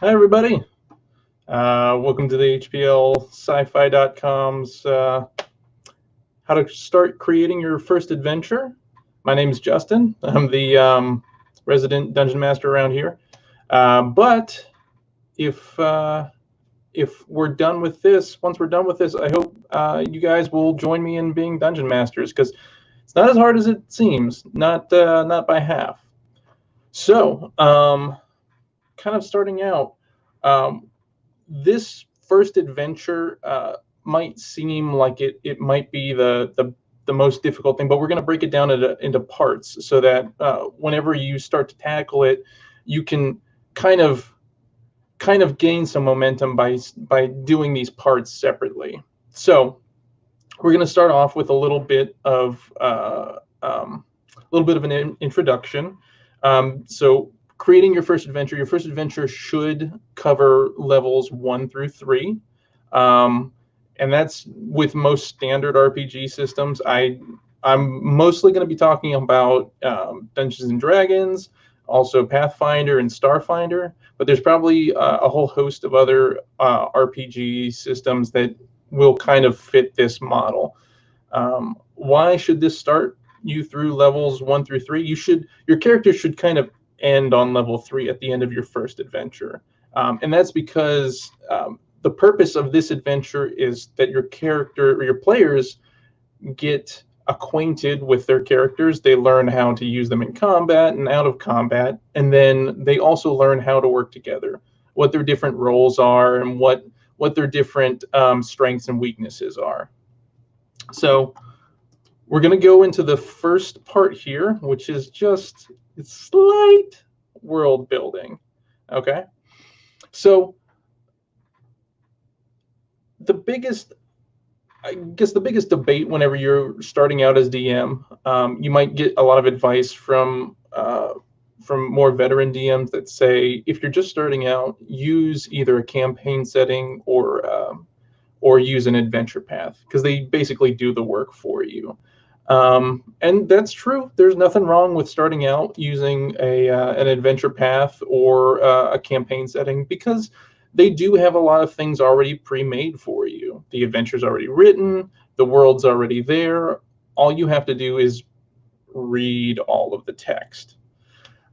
Hi, everybody. Welcome to the HPL SciFi.com's How to Start Creating Your First Adventure. My name is Justin. I'm the resident dungeon master around here. But if we're done with this, once we're done with this, I hope you guys will join me in being dungeon masters, because it's not as hard as it seems. Not by half. So, kind of starting out. This first adventure might seem like it might be the most difficult thing, but we're going to break it down into parts so that whenever you start to tackle it, you can kind of gain some momentum by doing these parts separately. So we're going to start off with a little bit of an introduction. So creating your first adventure should cover levels 1 through 3. And that's with most standard RPG systems. I'm mostly going to be talking about Dungeons and Dragons, also Pathfinder and Starfinder, but there's probably a whole host of other RPG systems that will kind of fit this model. Why should this start you through levels 1 through 3? Your character should kind of end on level 3 at the end of your first adventure. And that's because the purpose of this adventure is that your character or your players get acquainted with their characters. They learn how to use them in combat and out of combat, and then they also learn how to work together, what their different roles are, and what their different strengths and weaknesses are. So we're going to go into the first part here, which is just slight world building. Okay, so the biggest debate whenever you're starting out as DM, you might get a lot of advice from more veteran DMs that say, if you're just starting out, use either a campaign setting or use an adventure path, because they basically do the work for you. And that's true. There's nothing wrong with starting out using an adventure path or a campaign setting, because they do have a lot of things already pre-made for you. The adventure's already written, the world's already there. All you have to do is read all of the text.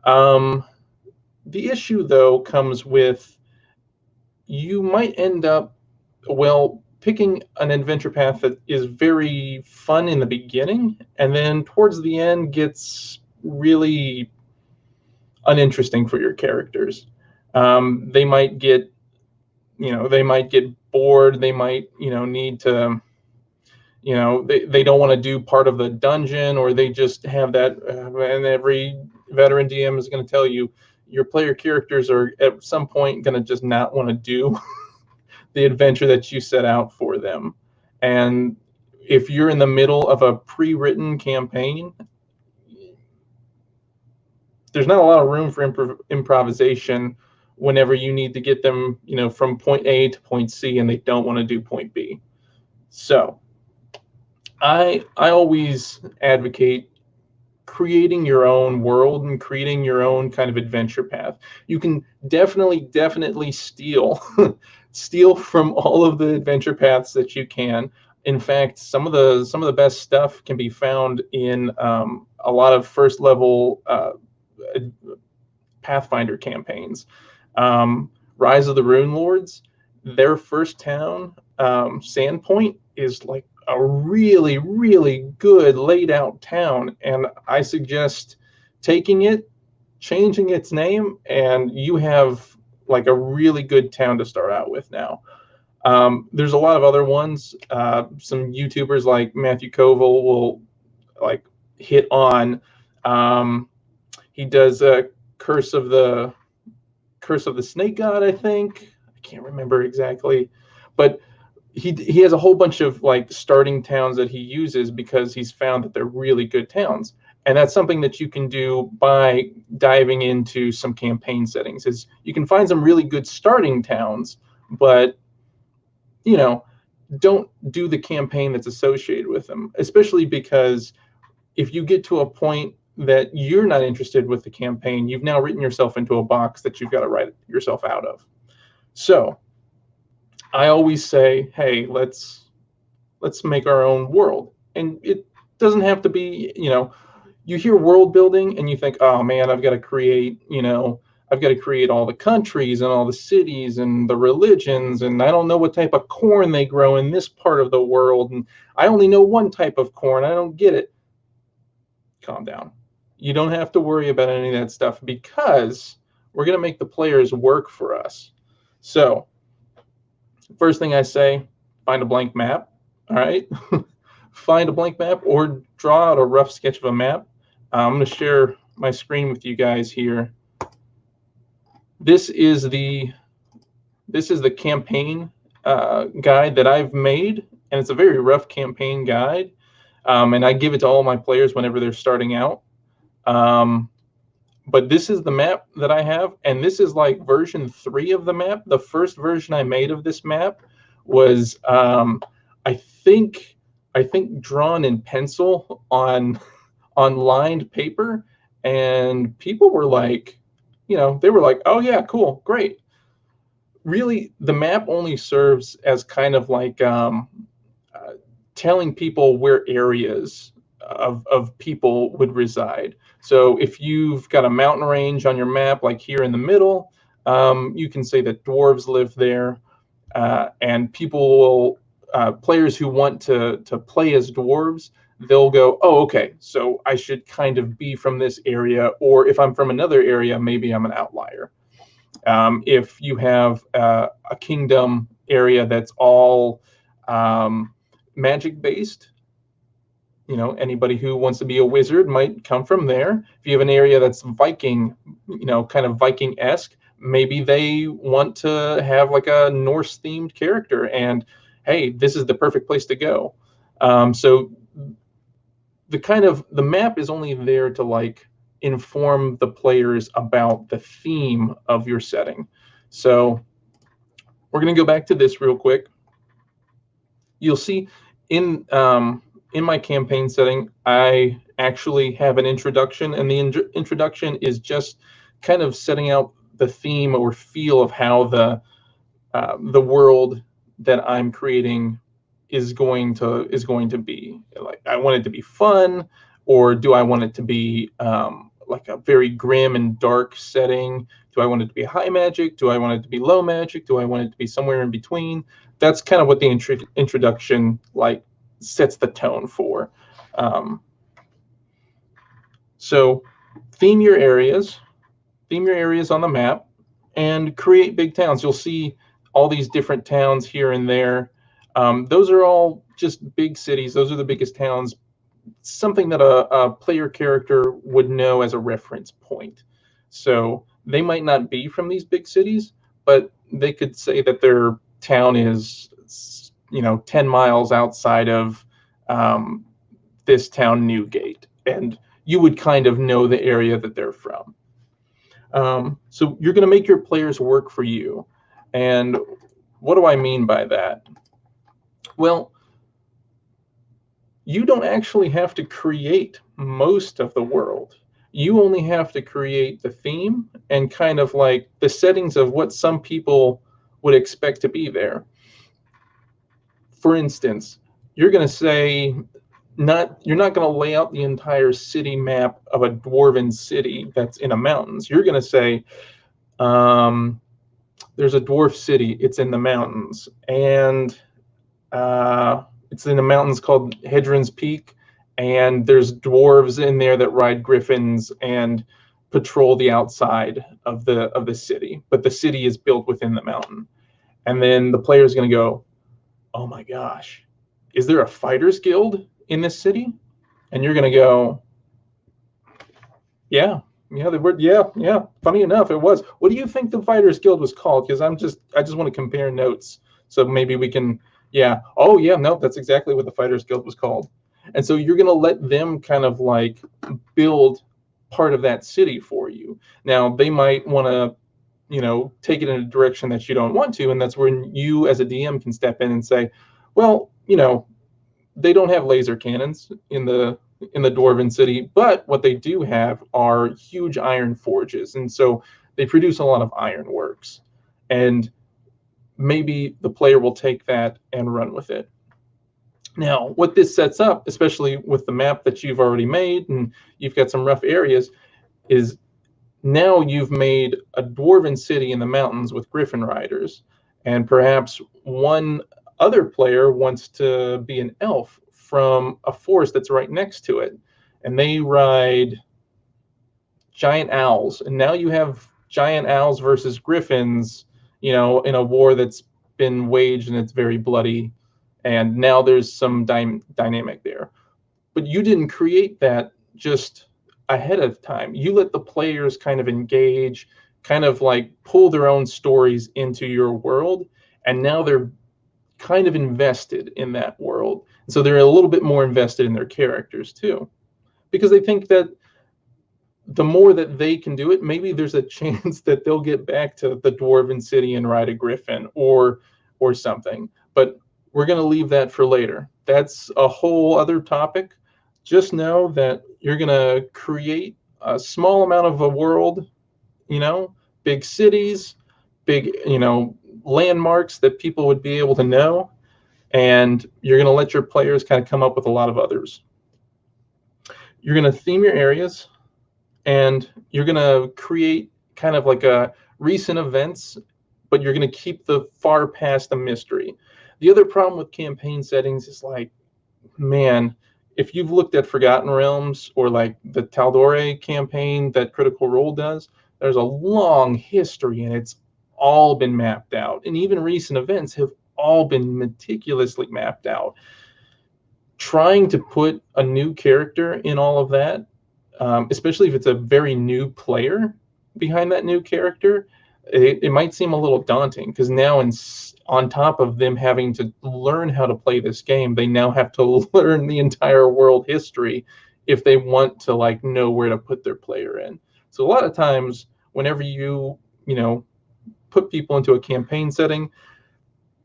The issue, though, comes with, you might end up, picking an adventure path that is very fun in the beginning, and then towards the end gets really uninteresting for your characters. They might get bored. They might need to, they don't want to do part of the dungeon, or they just have that. And every veteran DM is going to tell you, your player characters are at some point going to just not want to do the adventure that you set out for them. And if you're in the middle of a pre-written campaign, there's not a lot of room for improvisation whenever you need to get them, from point A to point C, and they don't want to do point B. So I always advocate creating your own world and creating your own kind of adventure path. You can definitely steal steal from all of the adventure paths that you can. In fact, some of the best stuff can be found in a lot of first level Pathfinder campaigns. Rise of the Rune Lords, their first town, Sandpoint, is like a really good laid out town, and I suggest taking it, changing its name, and you have like a really good town to start out with now. There's a lot of other ones. Some YouTubers like Matthew Koval will like hit on. He does a Curse of the Snake God, I think. I can't remember exactly, but he has a whole bunch of like starting towns that he uses, because he's found that they're really good towns. And that's something that you can do by diving into some campaign settings. Is you can find some really good starting towns, but don't do the campaign that's associated with them, especially because if you get to a point that you're not interested with the campaign, you've now written yourself into a box that you've got to write yourself out of. So I always say, hey, let's make our own world. And it doesn't have to be, you hear world building and you think, oh man, I've got to create, I've got to create all the countries and all the cities and the religions, and I don't know what type of corn they grow in this part of the world, and I only know one type of corn. I don't get it. Calm down. You don't have to worry about any of that stuff because we're going to make the players work for us. So first thing I say, find a blank map. All right. Find a blank map or draw out a rough sketch of a map. I'm going to share my screen with you guys here. This is the campaign guide that I've made, and it's a very rough campaign guide. And I give it to all my players whenever they're starting out. But this is the map that I have, and this is like version 3 of the map. The first version I made of this map was, I think drawn in pencil on lined paper, and people were like, they were like, oh yeah, cool, great. Really, the map only serves as kind of like telling people where areas of people would reside. So if you've got a mountain range on your map, like here in the middle, you can say that dwarves live there, and people will, players who want to play as dwarves, they'll go, oh, okay, so I should kind of be from this area, or if I'm from another area, maybe I'm an outlier. If you have a kingdom area that's all magic based, anybody who wants to be a wizard might come from there. If you have an area that's Viking, kind of Viking-esque, maybe they want to have like a Norse themed character, and hey, this is the perfect place to go. So the map is only there to like inform the players about the theme of your setting. So we're going to go back to this real quick. You'll see in my campaign setting, I actually have an introduction, and the introduction is just kind of setting out the theme or feel of how the world that I'm creating is going to be. Like, I want it to be fun, or do I want it to be like a very grim and dark setting? Do I want it to be high magic? Do I want it to be low magic? Do I want it to be somewhere in between? That's kind of what the introduction like sets the tone for. So theme your areas on the map, and create big towns. You'll see all these different towns here and there. Those are all just big cities. Those are the biggest towns, something that a player character would know as a reference point. So they might not be from these big cities, but they could say that their town is 10 miles outside of this town, Newgate, and you would kind of know the area that they're from. So you're going to make your players work for you. And what do I mean by that? Well, you don't actually have to create most of the world. You only have to create the theme and kind of like the settings of what some people would expect to be there. For instance, you're going to say, you're not going to lay out the entire city map of a dwarven city that's in the mountains. You're going to say, there's a dwarf city. It's in the mountains, and it's in the mountains called Hedron's Peak, and there's dwarves in there that ride griffins and patrol the outside of the city, but the city is built within the mountain. And then the player is going to go, oh my gosh, is there a fighters guild in this city? And you're going to go, yeah, they were, yeah. Funny enough, it was. What do you think the fighters guild was called? Because I just want to compare notes, so maybe we can. Yeah. Oh yeah. No, that's exactly what the fighters guild was called. And so you're going to let them kind of like build part of that city for you. Now they might want to, take it in a direction that you don't want to, and that's when you as a DM can step in and say, well, they don't have laser cannons in the dwarven city, but what they do have are huge iron forges, and so they produce a lot of ironworks. And maybe the player will take that and run with it. Now, what this sets up, especially with the map that you've already made and you've got some rough areas, is now you've made a dwarven city in the mountains with griffin riders, and perhaps one other player wants to be an elf from a forest that's right next to it, and they ride giant owls, and now you have giant owls versus griffins, in a war that's been waged and it's very bloody, and now there's some dynamic there. But you didn't create that just ahead of time. You let the players kind of engage, kind of like pull their own stories into your world, and now they're kind of invested in that world. So they're a little bit more invested in their characters too, because they think that the more that they can do it, maybe there's a chance that they'll get back to the dwarven city and ride a griffin or something. But we're going to leave that for later. That's a whole other topic. Just know that you're going to create a small amount of a world, big cities, big, landmarks that people would be able to know, and you're going to let your players kind of come up with a lot of others. You're going to theme your areas, and you're going to create kind of like a recent events, but you're going to keep the far past the mystery. The other problem with campaign settings is like, man, if you've looked at Forgotten Realms or like the Tal'Dorei campaign that Critical Role does, there's a long history and it's all been mapped out. And even recent events have all been meticulously mapped out. Trying to put a new character in all of that, especially if it's a very new player behind that new character, it might seem a little daunting, because now on top of them having to learn how to play this game, they now have to learn the entire world history if they want to like know where to put their player in. So a lot of times whenever you put people into a campaign setting,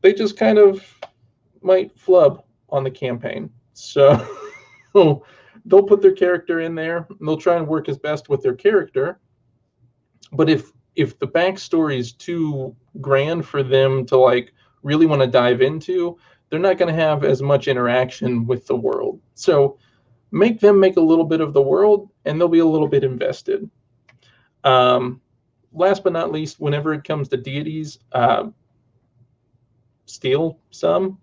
they just kind of might flub on the campaign. So they'll put their character in there and they'll try and work as best with their character. But if the backstory is too grand for them to like really want to dive into, they're not going to have as much interaction with the world. So make them make a little bit of the world and they'll be a little bit invested. Last but not least, whenever it comes to deities, steal some.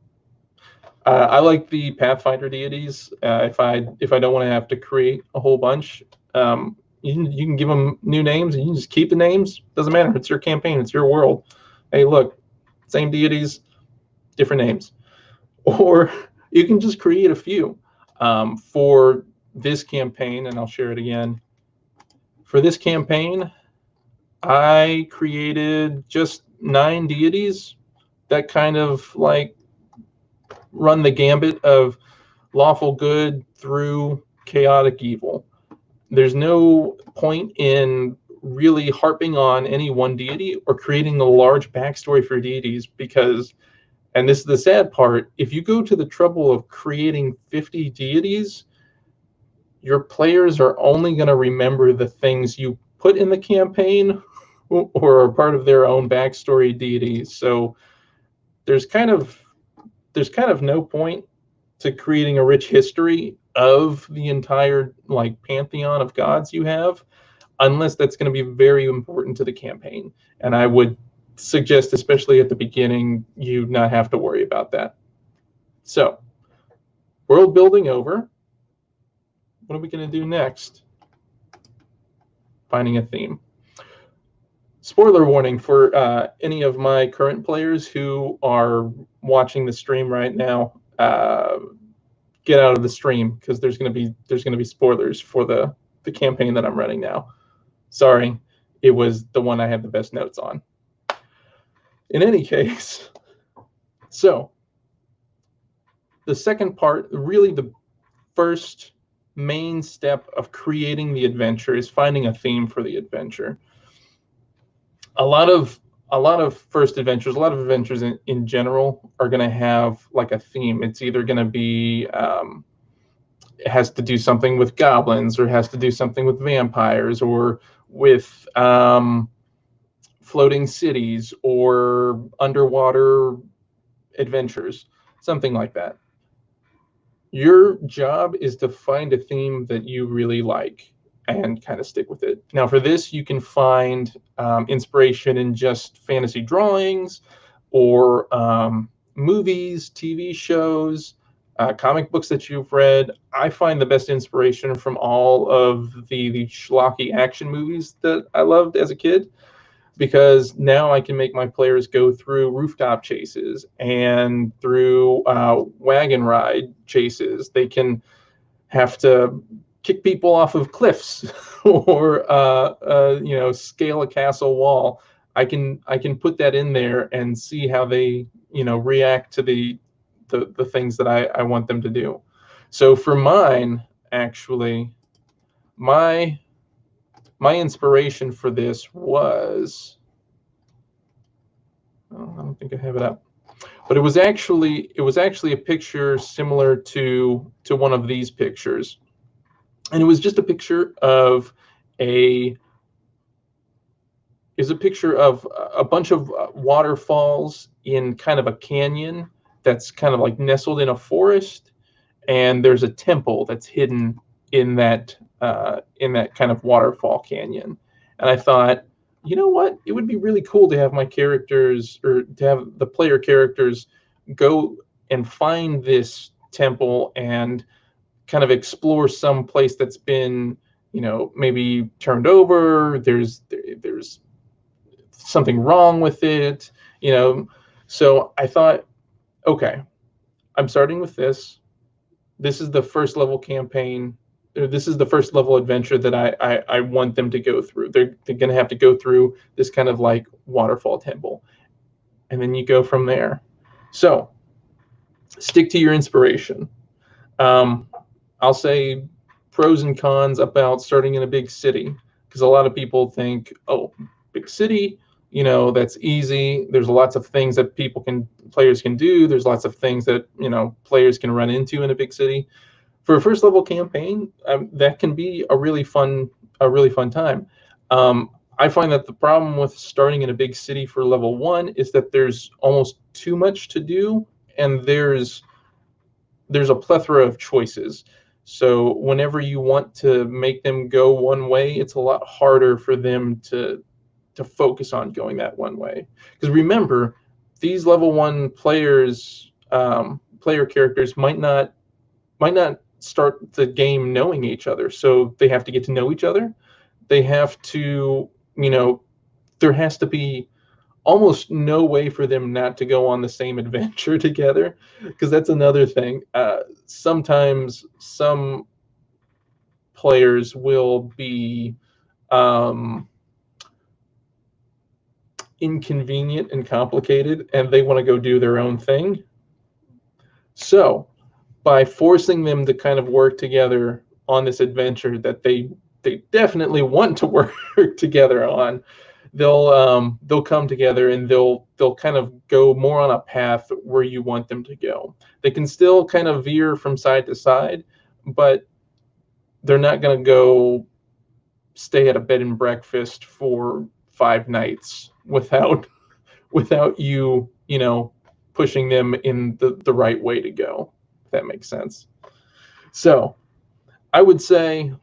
I like the Pathfinder deities. If I don't want to have to create a whole bunch, you can give them new names and you can just keep the names. Doesn't matter. It's your campaign. It's your world. Hey, look, same deities, different names. Or you can just create a few. For this campaign, and I'll share it again. For this campaign, I created just 9 deities that kind of like run the gambit of lawful good through chaotic evil. There's no point in really harping on any one deity or creating a large backstory for deities, because, and this is the sad part, if you go to the trouble of creating 50 deities, your players are only going to remember the things you put in the campaign or are part of their own backstory deities. So there's kind of no point to creating a rich history of the entire like pantheon of gods you have, unless that's going to be very important to the campaign. And I would suggest, especially at the beginning, you not have to worry about that. So, world building over. What are we going to do next? Finding a theme. Spoiler warning for any of my current players who are watching the stream right now. Get out of the stream, because there's going to be spoilers for the campaign that I'm running now. Sorry, it was the one I had the best notes on. In any case, so the second part, really the first main step of creating the adventure, is finding a theme for the adventure. A lot of first adventures, a lot of adventures in general are going to have like a theme. It's either going to be it has to do something with goblins, or it has to do something with vampires, or with floating cities or underwater adventures, something like that. Your job is to find a theme that you really like and kind of stick with it. Now, for this, you can find inspiration in just fantasy drawings or movies, TV shows, comic books that you've read. I find the best inspiration from all of the schlocky action movies that I loved as a kid, because now I can make my players go through rooftop chases and through wagon ride chases. They can have to kick people off of cliffs or scale a castle wall. I can put that in there and see how they react to the things that I want them to do. So for mine, actually, my inspiration for this was, oh, I don't think I have it up, but it was actually a picture similar to one of these pictures, and it was just a picture of a bunch of waterfalls in kind of a canyon that's kind of like nestled in a forest, and there's a temple that's hidden in that kind of waterfall canyon. And I thought, you know what? It would be really cool to have my characters, or to have the player characters, go and find this temple and kind of explore some place that's been, maybe turned over. There's something wrong with it, So I thought, okay, I'm starting with this. This is the first level campaign. This is the first level adventure that I want them to go through. They're going to have to go through this kind of like waterfall temple, and then you go from there. So stick to your inspiration. I'll say pros and cons about starting in a big city, because a lot of people think, oh, big city, that's easy. There's lots of things that players can do. There's lots of things that players can run into in a big city. For a first level campaign, that can be a really fun time. I find that the problem with starting in a big city for level 1 is that there's almost too much to do, and there's a plethora of choices. So whenever you want to make them go one way, it's a lot harder for them to focus on going that one way. Because remember, these level 1 players, player characters might not start the game knowing each other. So they have to get to know each other. They have to, there has to be almost no way for them not to go on the same adventure together, because that's another thing. Sometimes some players will be inconvenient and complicated, and they want to go do their own thing. So by forcing them to kind of work together on this adventure that they definitely want to work together on, they'll come together, and they'll kind of go more on a path where you want them to go. They can still kind of veer from side to side, but they're not going to go stay at a bed and breakfast for 5 nights without you pushing them in the right way to go, if that makes sense. So I would say,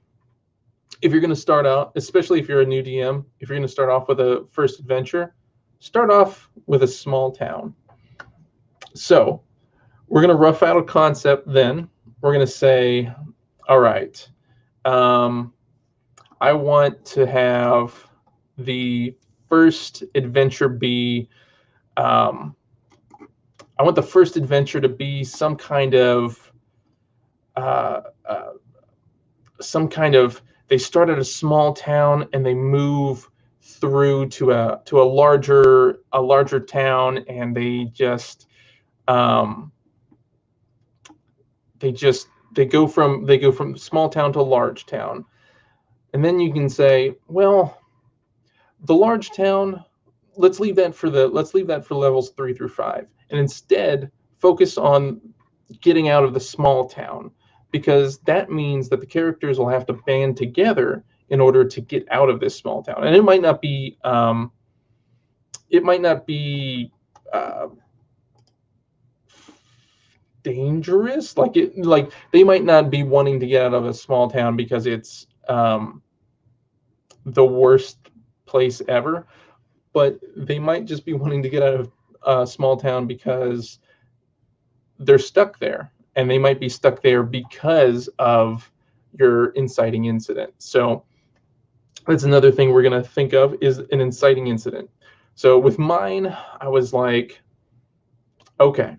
if you're going to start out, especially if you're a new DM, if you're going to start off with a first adventure, start off with a small town. So we're going to rough out a concept then. We're going to say, all right, I want to have the first adventure be, I want the first adventure to be some kind of, they start at a small town and they move through to a larger town, and they go from small town to large town. And then you can say, well, the large town, let's leave that for levels 3 through 5, and instead focus on getting out of the small town, because that means that the characters will have to band together in order to get out of this small town. And it might not be it might not be dangerous. Like they might not be wanting to get out of a small town because it's the worst place ever, but they might just be wanting to get out of a small town because they're stuck there, and they might be stuck there because of your inciting incident. So that's another thing we're going to think of, is an inciting incident. So with mine, I was like, okay,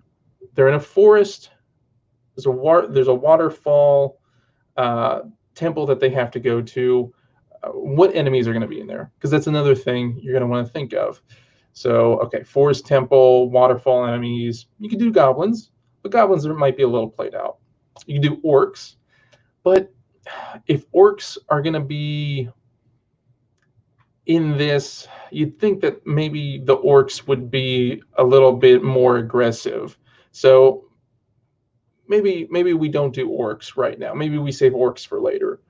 they're in a forest. There's a waterfall temple that they have to go to. What enemies are going to be in there? Because that's another thing you're going to want to think of. So, okay, forest temple, waterfall enemies. You can do goblins, but goblins might be a little played out. You can do orcs, but if orcs are going to be in this, you'd think that maybe the orcs would be a little bit more aggressive. So maybe we don't do orcs right now. Maybe we save orcs for later.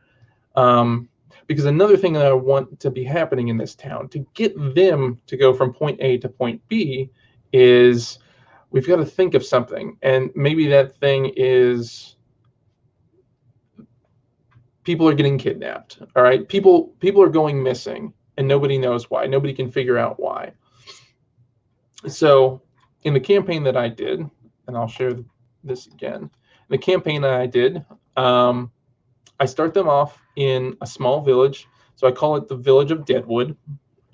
Because another thing that I want to be happening in this town, to get them to go from point A to point B, is we've got to think of something. And maybe that thing is people are getting kidnapped. All right, people are going missing, and nobody knows why. Nobody can figure out why. So in the campaign that I did, and I'll share this again. In the campaign that I did, I start them off in a small village. So I call it the Village of Deadwood.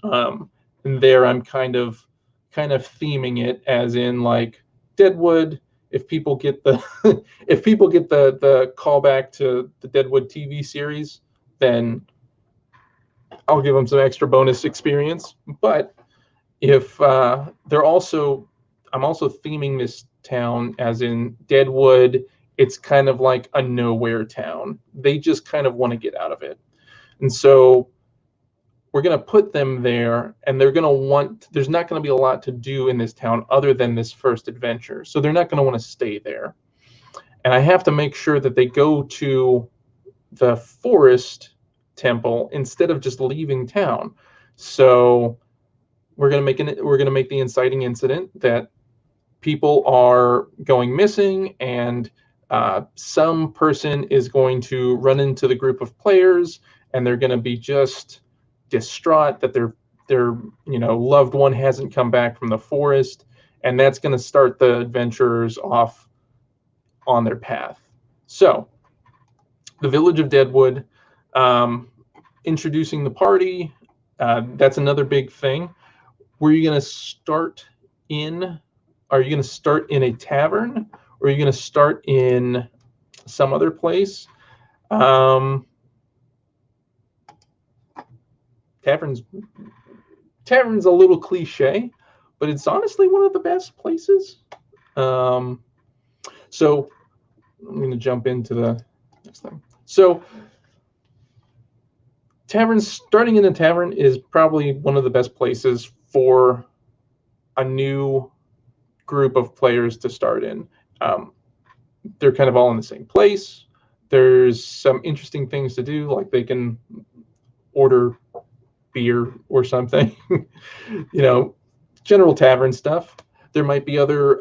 And there I'm kind of theming it as in like Deadwood. If people get the if people get the callback to the Deadwood TV series, then I'll give them some extra bonus experience. But if I'm also theming this town as in Deadwood, it's kind of like a nowhere town. They just kind of want to get out of it. And so we're going to put them there, and they're going to want, there's not going to be a lot to do in this town other than this first adventure. So they're not going to want to stay there. And I have to make sure that they go to the forest temple instead of just leaving town. So we're going to make the inciting incident that people are going missing, and some person is going to run into the group of players, and they're going to be just distraught that their loved one hasn't come back from the forest, and that's going to start the adventurers off on their path. So the Village of Deadwood, introducing the party, that's another big thing. Where are you going to start in? Are you going to start in a tavern, or are you going to start in some other place? Tavern's a little cliche, but it's honestly one of the best places. So I'm going to jump into the next thing. So starting in a tavern is probably one of the best places for a new group of players to start in. They're kind of all in the same place. There's some interesting things to do, like they can order beer or something, general tavern stuff. There might be other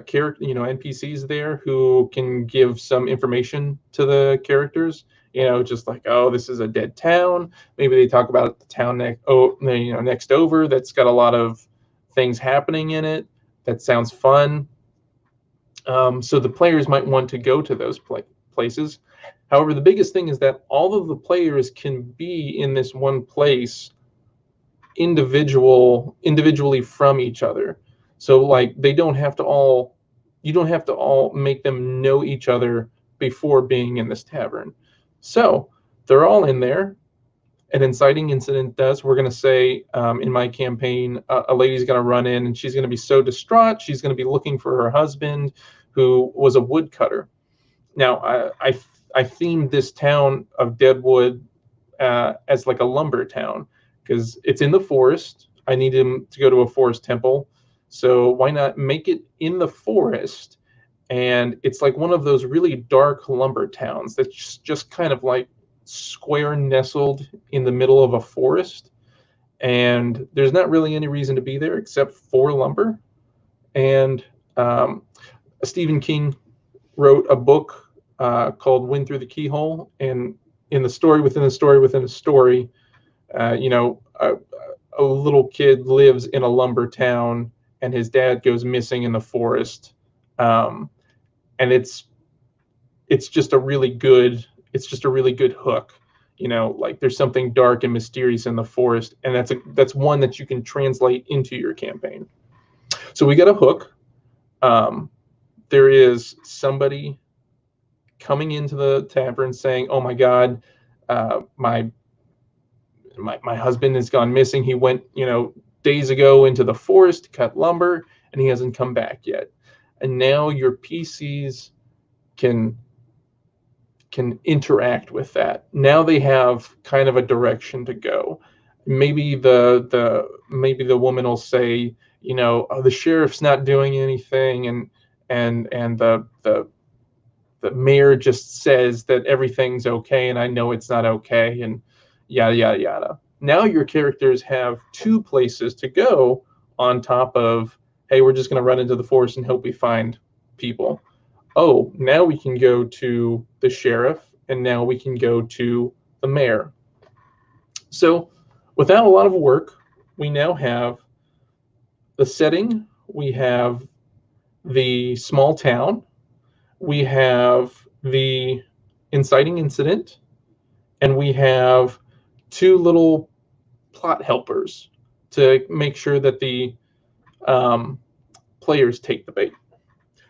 character, NPCs there who can give some information to the characters. Just like, oh, this is a dead town. Maybe they talk about the town next over that's got a lot of things happening in it. That sounds fun. So the players might want to go to those places. However, the biggest thing is that all of the players can be in this one place individually from each other. So like you don't have to all make them know each other before being in this tavern. So they're all in there. An inciting incident does. We're going to say in my campaign, a lady's going to run in, and she's going to be so distraught. She's going to be looking for her husband, who was a woodcutter. Now, I themed this town of Deadwood as like a lumber town because it's in the forest. I need him to go to a forest temple. So why not make it in the forest? And it's like one of those really dark lumber towns that's just kind of like square nestled in the middle of a forest. and there's not really any reason to be there except for lumber. And Stephen King wrote a book called Wind Through the Keyhole, and in the story within a story within a story, you know, a little kid lives in a lumber town, and his dad goes missing in the forest, and it's just a really good hook. You know, like there's something dark and mysterious in the forest, and that's one that you can translate into your campaign. So we got a hook. There is somebody coming into the tavern saying, "Oh my God, my husband has gone missing. He went, you know, days ago into the forest to cut lumber, and he hasn't come back yet." And now your PCs can interact with that. Now they have kind of a direction to go. Maybe maybe the woman will say, you know, "Oh, the sheriff's not doing anything," and the mayor just says that everything's okay, and I know it's not okay, and yada yada yada. Now your characters have two places to go on top of, hey, we're just going to run into the forest and hope we find people. Oh, now we can go to the sheriff, and now we can go to the mayor. So without a lot of work, we now have the setting, we have the small town, we have the inciting incident, and we have two little plot helpers to make sure that the players take the bait.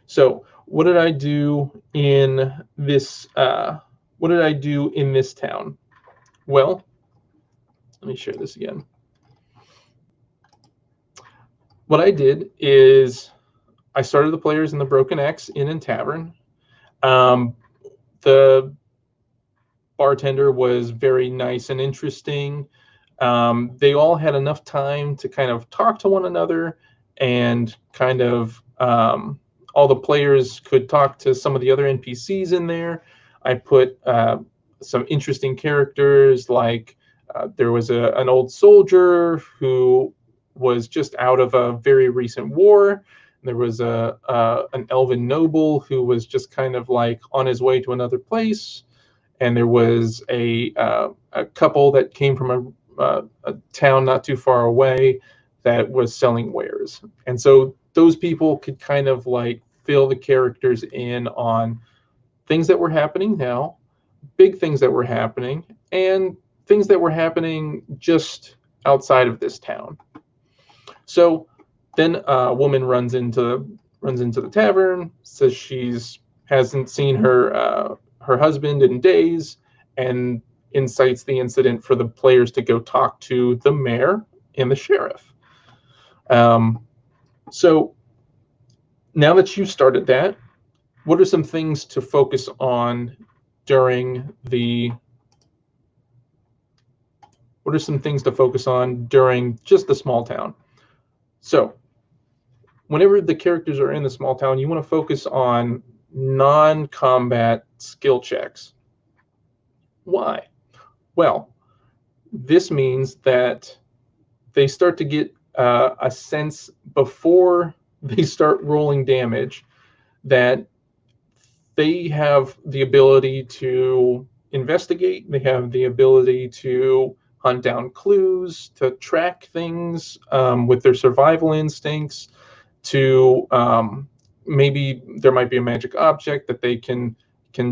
So what did I do in this? What did I do in this town? Well, let me share this again. What I did is I started the players in the Broken X Inn and Tavern. The bartender was very nice and interesting. They all had enough time to kind of talk to one another, and kind of all the players could talk to some of the other NPCs in there. I put some interesting characters, like there was an old soldier who was just out of a very recent war. There was an elven noble who was just kind of like on his way to another place, and there was a couple that came from a town not too far away that was selling wares. And so those people could kind of like fill the characters in on things that were happening now, big things that were happening, and things that were happening just outside of this town. So then a woman runs into the tavern, says hasn't seen her husband in days, and incites the incident for the players to go talk to the mayor and the sheriff. So now that you started that, what are some things to focus on during just the small town? So whenever the characters are in the small town, you want to focus on non-combat skill checks. Why? Well, this means that they start to get a sense before they start rolling damage that they have the ability to investigate, they have the ability to hunt down clues, to track things with their survival instincts, to maybe there might be a magic object that they can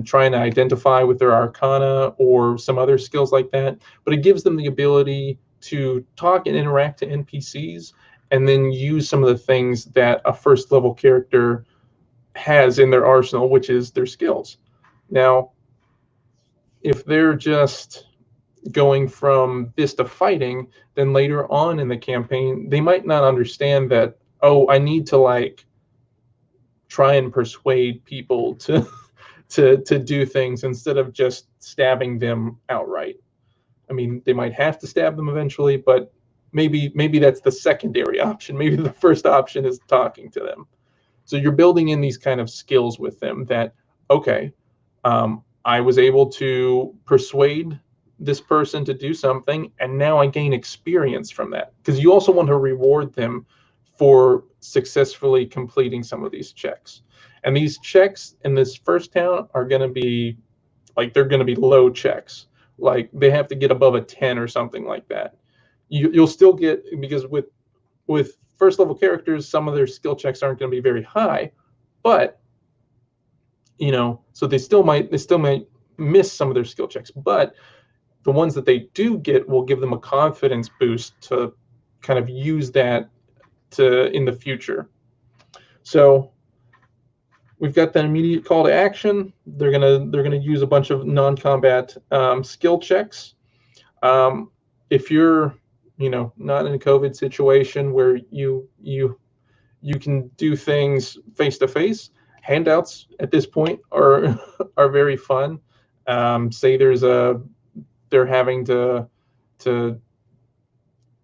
try and identify with their arcana or some other skills like that. But it gives them the ability to talk and interact to NPCs, and then use some of the things that a first level character has in their arsenal, which is their skills. Now, if they're just going from this to fighting, then later on in the campaign, they might not understand that, oh, I need to like try and persuade people to do things instead of just stabbing them outright. I mean, they might have to stab them eventually, but maybe that's the secondary option. Maybe the first option is talking to them. So you're building in these kind of skills with them that, okay, I was able to persuade this person to do something, and now I gain experience from that. Because you also want to reward them for successfully completing some of these checks. And these checks in this first town are going to be like, they're going to be low checks. Like they have to get above a 10 or something like that. You'll still get, because with first level characters, some of their skill checks aren't going to be very high, but so they still might miss some of their skill checks, but the ones that they do get will give them a confidence boost to kind of use that in the future. So we've got that immediate call to action. They're gonna use a bunch of non-combat skill checks. If you're not in a COVID situation where you can do things face to face, handouts at this point are very fun. Say they're having to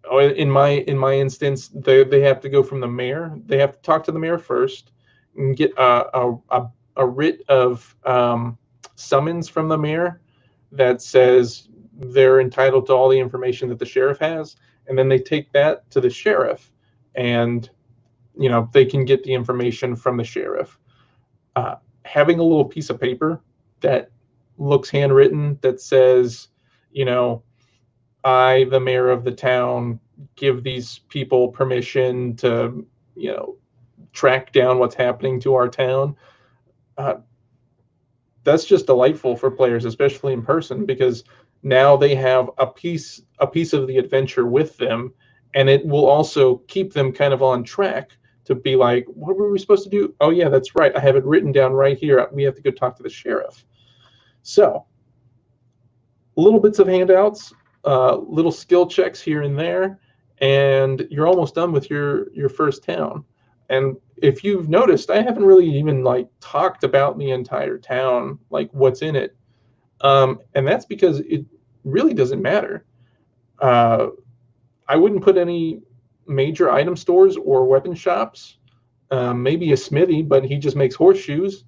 in my instance, they have to go from the mayor. They have to talk to the mayor first and get a writ of summons from the mayor that says they're entitled to all the information that the sheriff has, and then they take that to the sheriff, and they can get the information from the sheriff. Having a little piece of paper that looks handwritten that says, I, the mayor of the town, give these people permission to, track down what's happening to our town. That's just delightful for players, especially in person, because now they have a piece of the adventure with them, and it will also keep them kind of on track to be like, what were we supposed to do? Oh yeah, that's right. I have it written down right here. We have to go talk to the sheriff. So little bits of handouts, little skill checks here and there, and you're almost done with your first town. And if you've noticed, I haven't really even talked about the entire town, like what's in it. And that's because it really doesn't matter. I wouldn't put any major item stores or weapon shops, maybe a smithy, but he just makes horseshoes.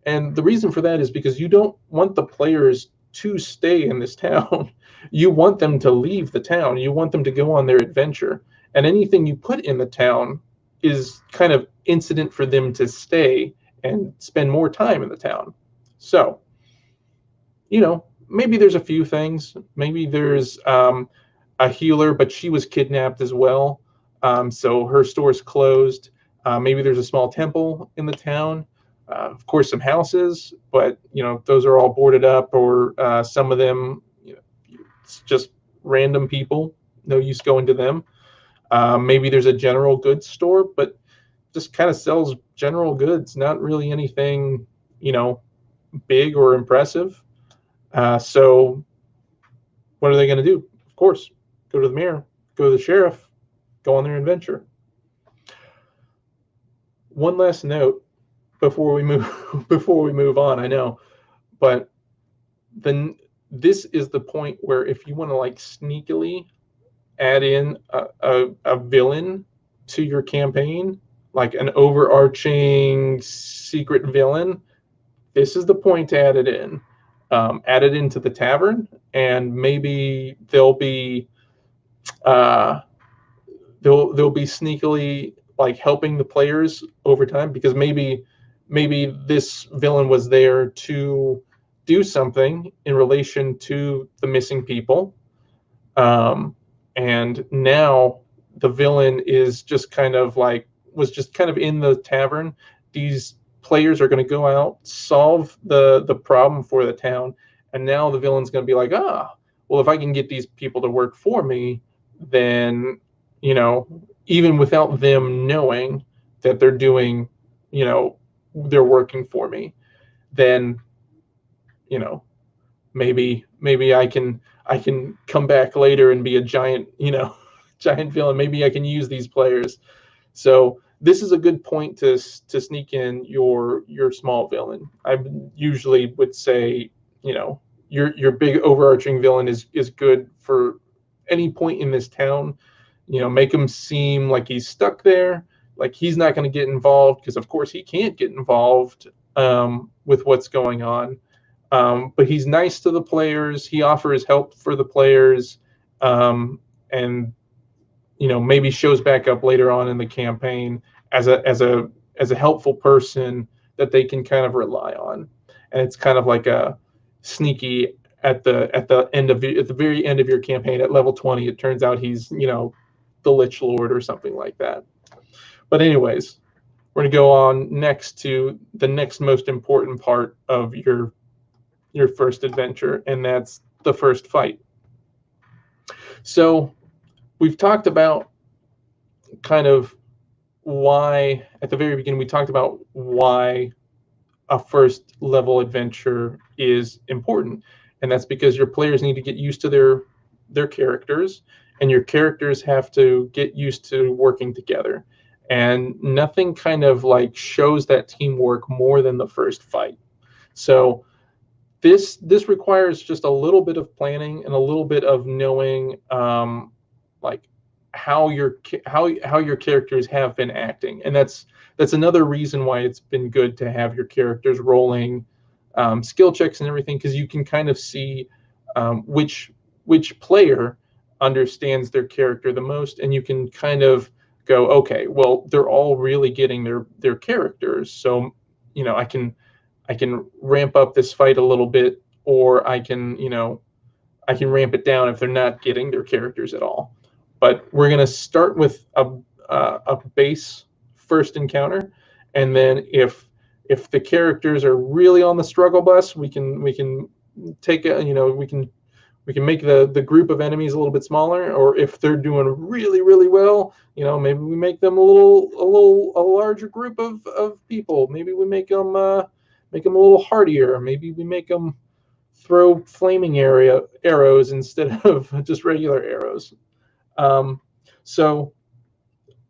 And the reason for that is because you don't want the players to stay in this town. You want them to leave the town. You want them to go on their adventure. And anything you put in the town is kind of incident for them to stay and spend more time in the town. So, maybe there's a few things. Maybe there's a healer, but she was kidnapped as well. So her store's closed. Maybe there's a small temple in the town. Of course, some houses, but those are all boarded up, or some of them, it's just random people. No use going to them. Maybe there's a general goods store, but just kind of sells general goods, not really anything, big or impressive. So what are they going to do? Of course, go to the mayor, go to the sheriff, go on their adventure. One last note before we move on, I know, but then this is the point where if you want to sneakily add in a villain to your campaign, like an overarching secret villain, this is the point to add it in. Add it into the tavern, and maybe they'll be sneakily helping the players over time, because maybe this villain was there to do something in relation to the missing people, and now the villain is just was just kind of in the tavern. These players are going to go out, solve the problem for the town, and now the villain's going to be like, well, if I can get these people to work for me, then even without them knowing that they're doing, they're working for me, then maybe I can come back later and be a giant giant villain. Maybe I can use these players. So this is a good point to sneak in your small villain. I usually would say, your big overarching villain is good for any point in this town. Make him seem like he's stuck there, like he's not going to get involved, because of course he can't get involved with what's going on. But he's nice to the players. He offers help for the players, and maybe shows back up later on in the campaign as a helpful person that they can kind of rely on. And it's kind of like a sneaky at the very end of your campaign at level 20. It turns out he's the Lich Lord or something like that. But anyways, we're going to go on next to the next most important part of your first adventure, and that's the first fight. So we've talked about kind of why, at the very beginning, we talked about why a first level adventure is important. And that's because your players need to get used to their characters, and your characters have to get used to working together. And nothing kind of like shows that teamwork more than the first fight. So this requires just a little bit of planning and a little bit of knowing like how your characters have been acting. And that's another reason why it's been good to have your characters rolling skill checks and everything, because you can kind of see which player understands their character the most, and you can kind of go, okay, well, they're all really getting their characters, so I can ramp up this fight a little bit, or I can ramp it down if they're not getting their characters at all. But we're going to start with a base first encounter, and then if the characters are really on the struggle bus, we can take we can make the group of enemies a little bit smaller, or if they're doing really well, maybe we make them a larger group of people. Maybe we make them a little hardier. Maybe we make them throw flaming arrows instead of just regular arrows. So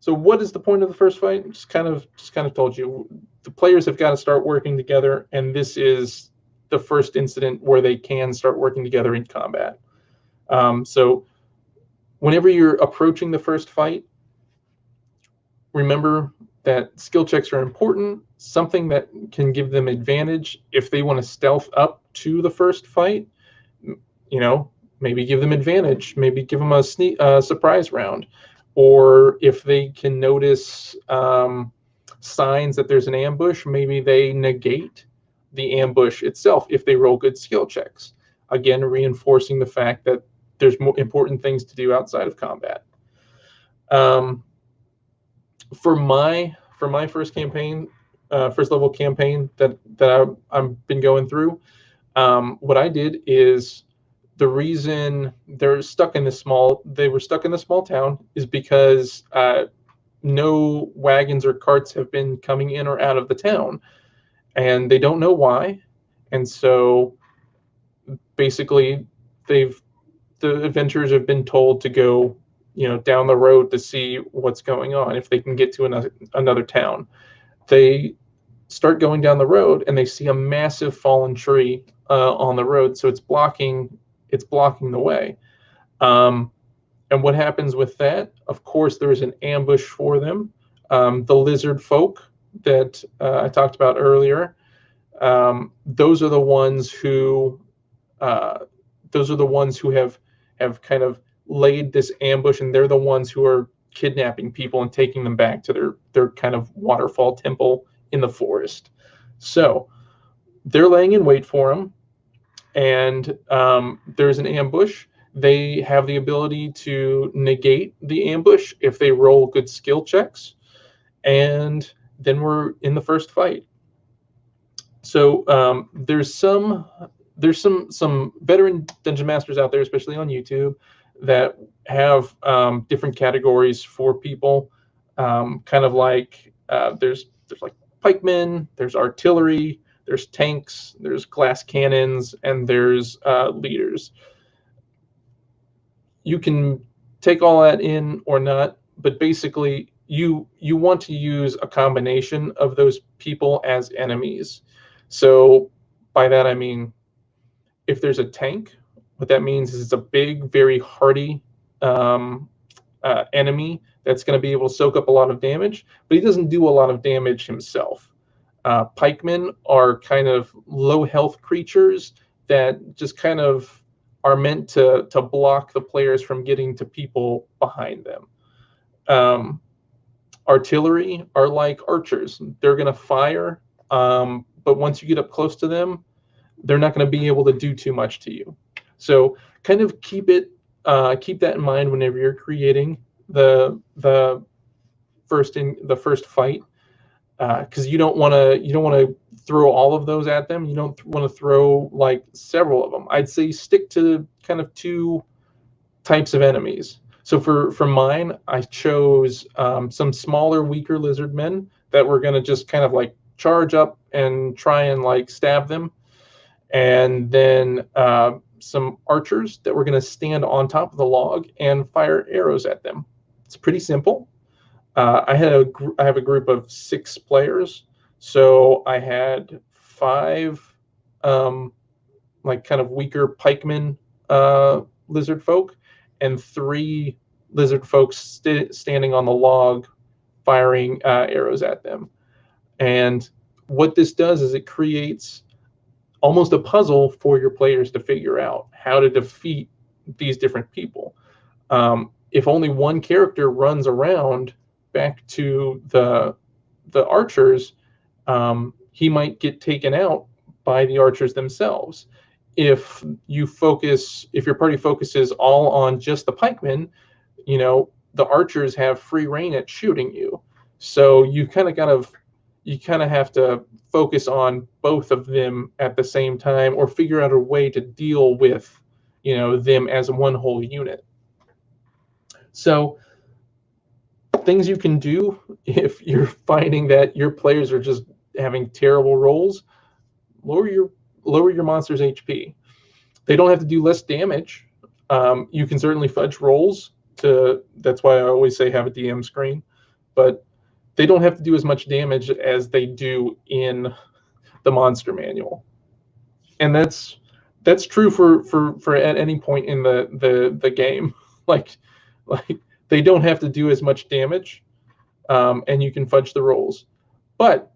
what is the point of the first fight? Just kind of told you. The players have got to start working together, and this is the first incident where they can start working together in combat. So whenever you're approaching the first fight, remember that skill checks are important. Something that can give them advantage if they want to stealth up to the first fight, maybe give them advantage, maybe give them a surprise round. Or if they can notice signs that there's an ambush, maybe they negate the ambush itself if they roll good skill checks. Again, reinforcing the fact that there's more important things to do outside of combat. For my first campaign, first level campaign that I've been going through, what I did is, the reason they were stuck in this small town is because no wagons or carts have been coming in or out of the town, and they don't know why. And so basically the adventurers have been told to go down the road to see what's going on, if they can get to another town. They start going down the road, and they see a massive fallen tree on the road, so it's blocking the way. And what happens with that? Of course, there's an ambush for them. The lizard folk that I talked about earlier, those are the ones who have kind of laid this ambush, and they're the ones who are kidnapping people and taking them back to their kind of waterfall temple in the forest. So they're laying in wait for them, and there's an ambush. They have the ability to negate the ambush if they roll good skill checks, and then we're in the first fight. So there's some veteran dungeon masters out there, especially on YouTube, that have different categories for people. Kind of like there's like pikemen, there's artillery, there's tanks, there's glass cannons, and there's leaders. You can take all that in or not, but basically you want to use a combination of those people as enemies. So by that I mean, if there's a tank, what that means is it's a big, very hardy enemy that's going to be able to soak up a lot of damage, but he doesn't do a lot of damage himself. Pikemen are kind of low health creatures that just kind of are meant to block the players from getting to people behind them. Artillery are like archers. They're going to fire, but once you get up close to them, they're not going to be able to do too much to you. So kind of keep that in mind whenever you're creating the first fight, because you don't want to throw all of those at them. You don't want to throw like several of them. I'd say stick to kind of 2 types of enemies. So for mine, I chose some smaller, weaker lizard men that were going to just kind of like charge up and try and like stab them, and then some archers that were going to stand on top of the log and fire arrows at them. It's pretty simple. I have a group of 6 players, so I had 5 like kind of weaker pikemen lizard folk, and 3 lizard folks standing on the log firing arrows at them. And what this does is it creates almost a puzzle for your players to figure out how to defeat these different people. If only one character runs around back to the archers, he might get taken out by the archers themselves. If your party focuses all on just the pikemen, the archers have free reign at shooting you. So you kind of have to focus on both of them at the same time, or figure out a way to deal with, them as one whole unit. So things you can do if you're finding that your players are just having terrible rolls: lower your monster's HP. They don't have to do less damage. You can certainly fudge rolls that's why I always say have a DM screen, but they don't have to do as much damage as they do in the monster manual. And that's true for at any point in the game. Like they don't have to do as much damage, and you can fudge the rolls. But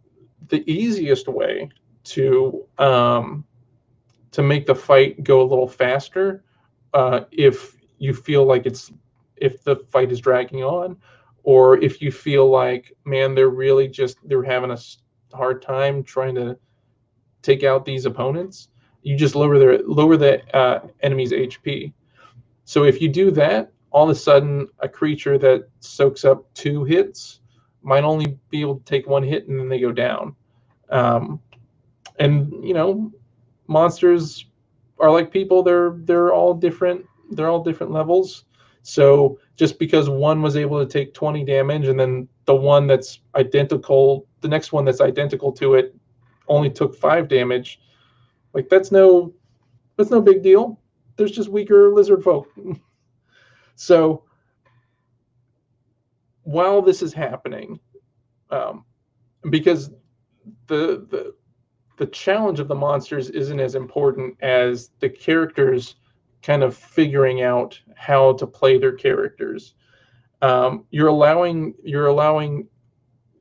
the easiest way to make the fight go a little faster, if you feel like if the fight is dragging on, or if you feel like, man, they're having a hard time trying to take out these opponents, you just lower the enemy's HP. So if you do that, all of a sudden a creature that soaks up 2 hits might only be able to take 1 hit, and then they go down. And monsters are like people. They're all different. They're all different levels. So just because one was able to take 20 damage, and then the next one that's identical to it only took 5 damage, like that's no big deal. There's just weaker lizard folk. So while this is happening, because the challenge of the monsters isn't as important as the characters kind of figuring out how to play their characters. You're allowing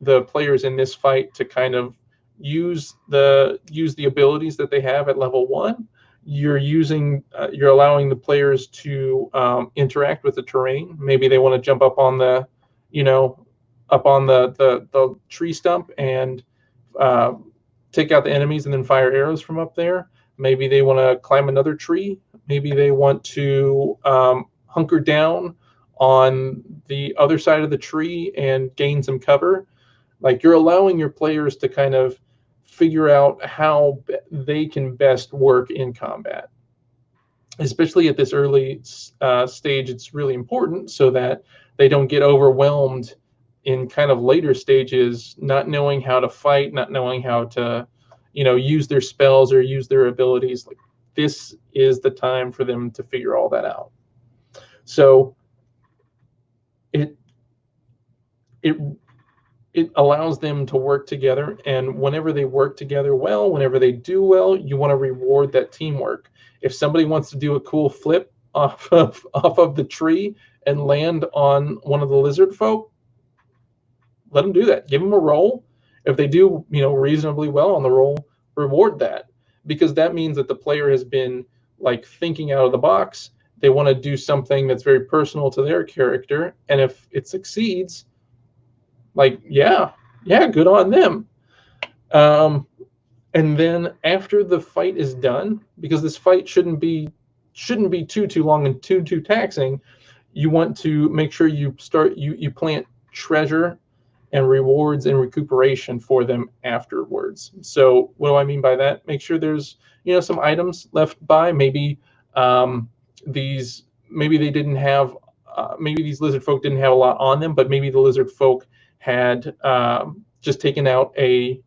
the players in this fight to kind of use the abilities that they have at level 1. You're allowing the players to interact with the terrain. Maybe they want to jump up on the tree stump and take out the enemies and then fire arrows from up there. Maybe they want to climb another tree. Maybe they want to hunker down on the other side of the tree and gain some cover. Like, you're allowing your players to kind of figure out how they can best work in combat. Especially at this early stage, it's really important so that they don't get overwhelmed in kind of later stages, not knowing how to fight, not knowing how to, use their spells or use their abilities. Like, this is the time for them to figure all that out. So it allows them to work together, and whenever they work together well, whenever they do well, you want to reward that teamwork. If somebody wants to do a cool flip off of the tree and land on one of the lizard folk, let them do that. Give them a roll, If they do, reasonably well on the roll, reward that, because that means that the player has been like thinking out of the box. They want to do something that's very personal to their character, and if it succeeds, like, yeah, good on them. And then after the fight is done, because this fight shouldn't be too long and too taxing, you want to make sure you plant treasure and rewards and recuperation for them afterwards. So what do I mean by that? Make sure there's some items left by. Maybe maybe they didn't have maybe these lizard folk didn't have a lot on them, but maybe the lizard folk had just taken out a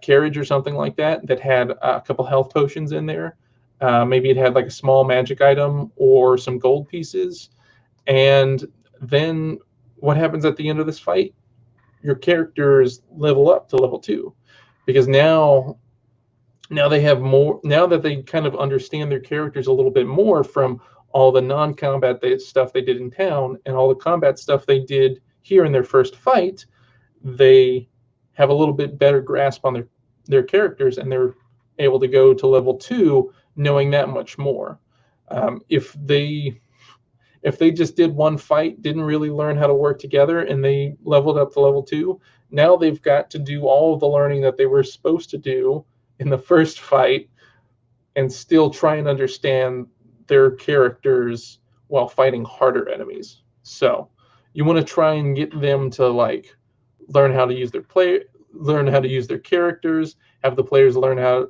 carriage or something like that had a couple health potions in there. Maybe it had like a small magic item or some gold pieces. And then what happens at the end of this fight? Your characters level up to level 2, because now they have more. Now that they kind of understand their characters a little bit more from all the non-combat stuff they did in town and all the combat stuff they did here in their first fight, they have a little bit better grasp on their characters, and they're able to go to level 2 knowing that much more. If they just did one fight, didn't really learn how to work together, and they leveled up to level 2, now they've got to do all of the learning that they were supposed to do in the first fight and still try and understand their characters while fighting harder enemies. So you want to try and get them to like learn how to use their characters, have the players learn how,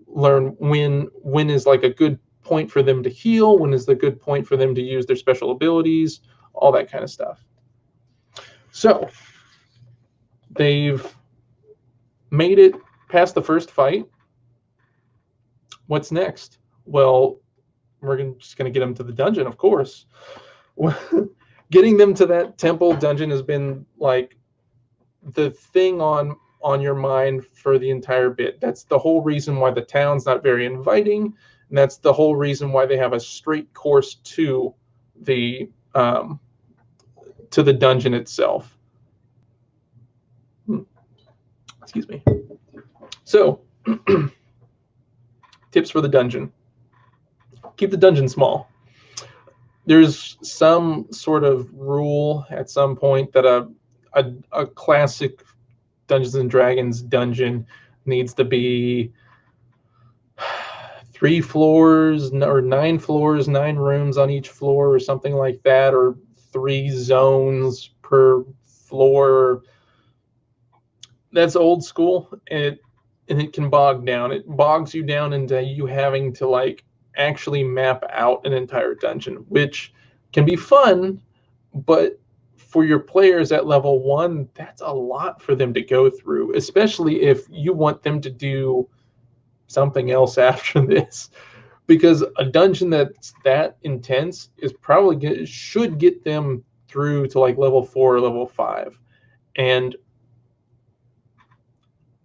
learn when is like a good point for them to heal, when is the good point for them to use their special abilities, all that kind of stuff. So they've made it past the first fight. What's next? Well, we're just going to get them to the dungeon, of course. Getting them to that temple dungeon has been like the thing on your mind for the entire bit. That's the whole reason why the town's not very inviting, and that's the whole reason why they have a straight course to the dungeon itself. Excuse me. So, tips for the dungeon. Keep the dungeon small. There's some sort of rule at some point that a classic Dungeons and Dragons dungeon needs to be 3 floors or 9 floors, 9 rooms on each floor or something like that, or 3 zones per floor. That's old school, and it can bog down. It bogs you down into you having to like actually map out an entire dungeon, which can be fun, but for your players at level 1, that's a lot for them to go through, especially if you want them to do something else after this, because a dungeon that's that intense is probably should get them through to like level 4 or level 5, and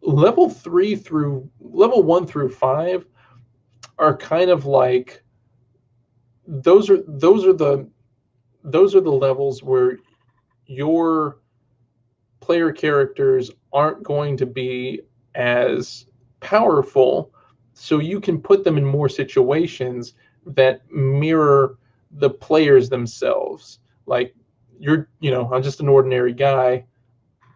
level 1 through 5 are kind of like those are the levels where your player characters aren't going to be as powerful, so you can put them in more situations that mirror the players themselves. Like I'm just an ordinary guy.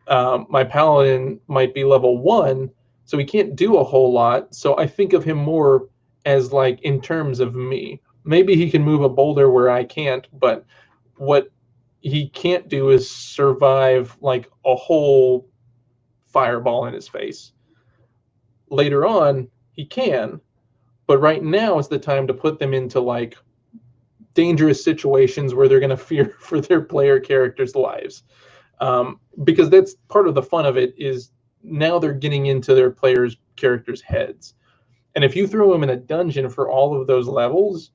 My paladin might be level 1, so he can't do a whole lot. So I think of him more as like in terms of me. Maybe he can move a boulder where I can't, but what he can't do is survive like a whole fireball in his face. Later on, he can, but right now is the time to put them into like dangerous situations where they're going to fear for their player characters' lives. Because that's part of the fun of it, is now they're getting into their players' characters' heads. And if you throw them in a dungeon for all of those levels,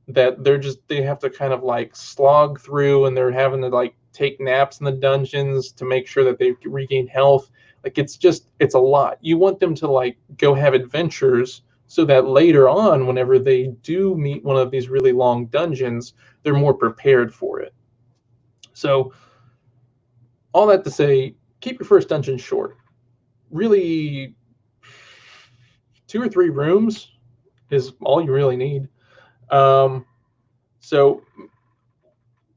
that they have to kind of like slog through, and they're having to like take naps in the dungeons to make sure that they regain health. Like it's a lot. You want them to like go have adventures so that later on, whenever they do meet one of these really long dungeons, they're more prepared for it. So all that to say, keep your first dungeon short. Really, 2 or 3 rooms is all you really need. So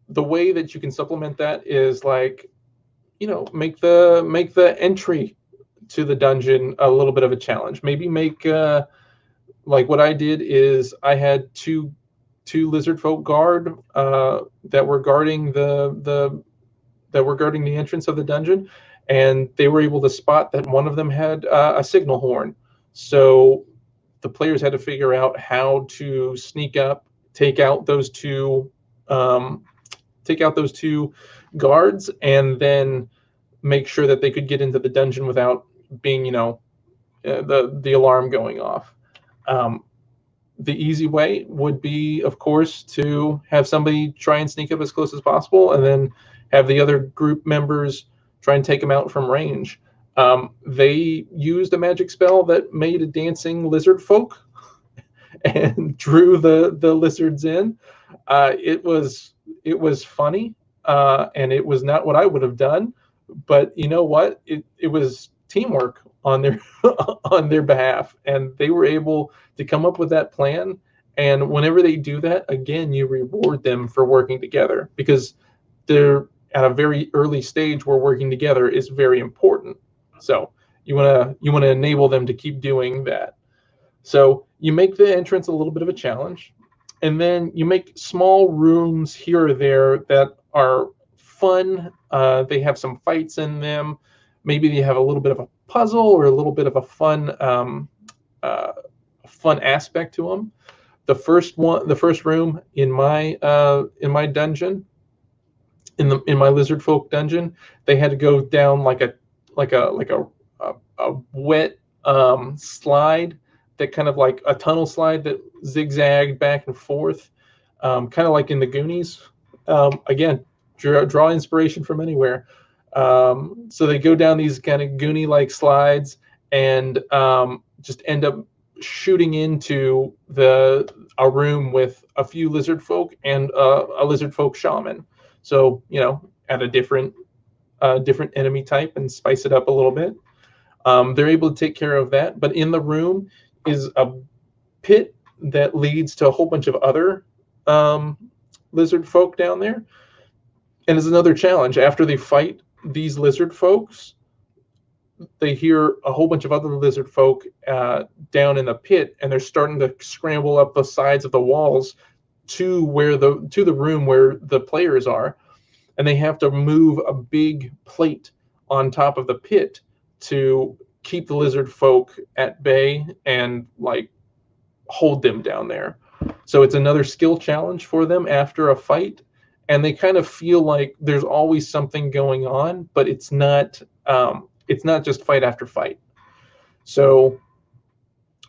the way that you can supplement that is like, make the entry to the dungeon a little bit of a challenge. Maybe make like what I did is I had two lizard folk guard that were guarding the entrance of the dungeon, and they were able to spot that one of them had a signal horn. So the players had to figure out how to sneak up, take out those two guards, and then make sure that they could get into the dungeon without being, the alarm going off. The easy way would be, of course, to have somebody try and sneak up as close as possible, and then have the other group members try and take them out from range. They used a magic spell that made a dancing lizard folk and drew the lizards in. It was funny, and it was not what I would have done, but you know what? It was teamwork on their on their behalf, and they were able to come up with that plan. And whenever they do that, again, you reward them for working together, because they're at a very early stage where working together is very important. So you want to enable them to keep doing that. So you make the entrance a little bit of a challenge, and then you make small rooms here or there that are fun. They have some fights in them. Maybe they have a little bit of a puzzle or a little bit of a fun aspect to them. The first room in my dungeon, in my lizard folk dungeon, they had to go down like a wet slide, that kind of like a tunnel slide that zigzagged back and forth, kind of like in the Goonies. Again, draw inspiration from anywhere. So they go down these kind of Goonie-like slides, and just end up shooting into a room with a few lizard folk and a lizard folk shaman. So at a different enemy type, and spice it up a little bit. They're able to take care of that, but in the room is a pit that leads to a whole bunch of other lizard folk down there, and is another challenge. After they fight these lizard folks, they hear a whole bunch of other lizard folk down in the pit, and they're starting to scramble up the sides of the walls to the room where the players are, and they have to move a big plate on top of the pit to keep the lizard folk at bay and like hold them down there. So it's another skill challenge for them after a fight, and they kind of feel like there's always something going on, but it's not just fight after fight. So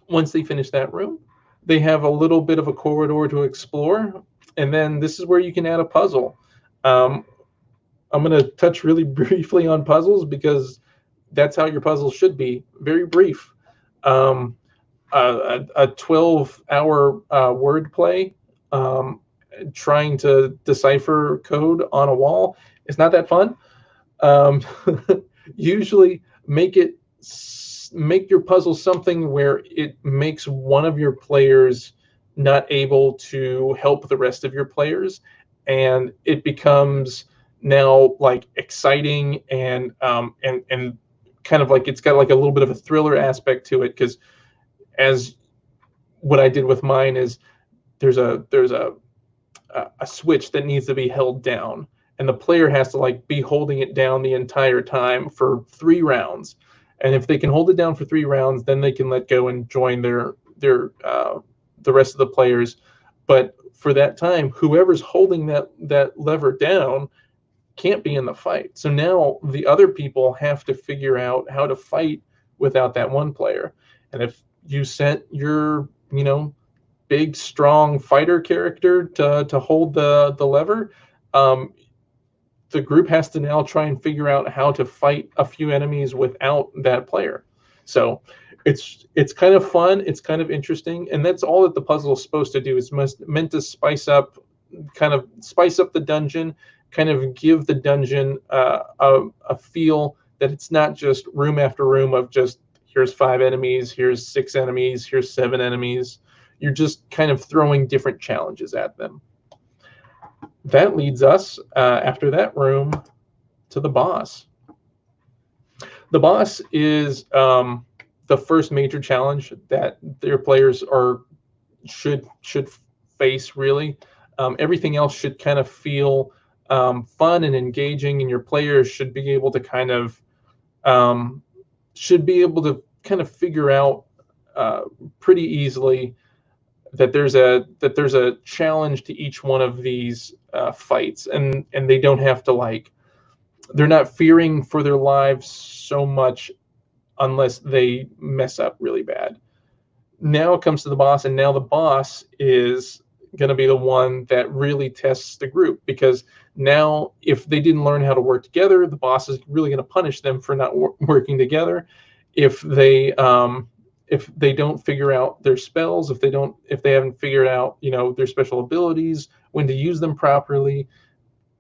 once they finish that room, they have a little bit of a corridor to explore, and then this is where you can add a puzzle. I'm going to touch really briefly on puzzles, because that's how your puzzle should be, very brief. A 12-hour wordplay, trying to decipher code on a wall is not that fun. Usually make your puzzle something where it makes one of your players not able to help the rest of your players, and it becomes now like exciting and kind of like it's got like a little bit of a thriller aspect to it, because as what I did with mine is there's a switch that needs to be held down, and the player has to like be holding it down the entire time for 3 rounds. And if they can hold it down for 3 rounds, then they can let go and join the rest of the players. But for that time, whoever's holding that lever down can't be in the fight. So now the other people have to figure out how to fight without that one player. And if you sent your big strong fighter character to hold the lever, the group has to now try and figure out how to fight a few enemies without that player. So it's kind of fun, it's kind of interesting, and that's all that the puzzle is supposed to do. It's meant to spice up the dungeon, kind of give the dungeon a feel that it's not just room after room of just here's 5 enemies, here's 6 enemies, here's 7 enemies. You're just kind of throwing different challenges at them. That leads us, after that room, to the boss. The boss is the first major challenge that their players should face, really. Everything else should kind of feel fun and engaging, and your players should be able to kind of figure out pretty easily that there's a challenge to each one of these fights, and they don't have to, they're not fearing for their lives so much unless they mess up really bad. Now it comes to the boss, and now the boss is going to be the one that really tests the group, because now if they didn't learn how to work together, the boss is really going to punish them for not working together. If they don't figure out their spells, if they haven't figured out their special abilities, when to use them properly,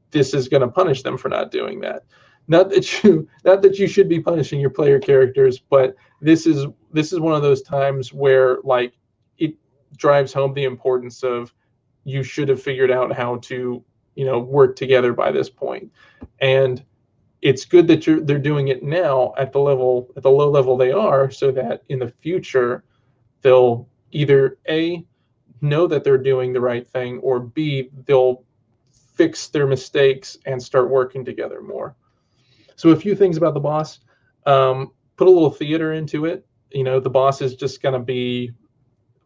this is going to punish them for not doing that. Not that you should be punishing your player characters, but this is one of those times where it drives home the importance of, you should have figured out how to work together by this point. And it's good that they're doing it now at the low level they are, so that in the future they'll either A, know that they're doing the right thing, or B, they'll fix their mistakes and start working together more. So a few things about the boss. Put a little theater into it. The boss is just going to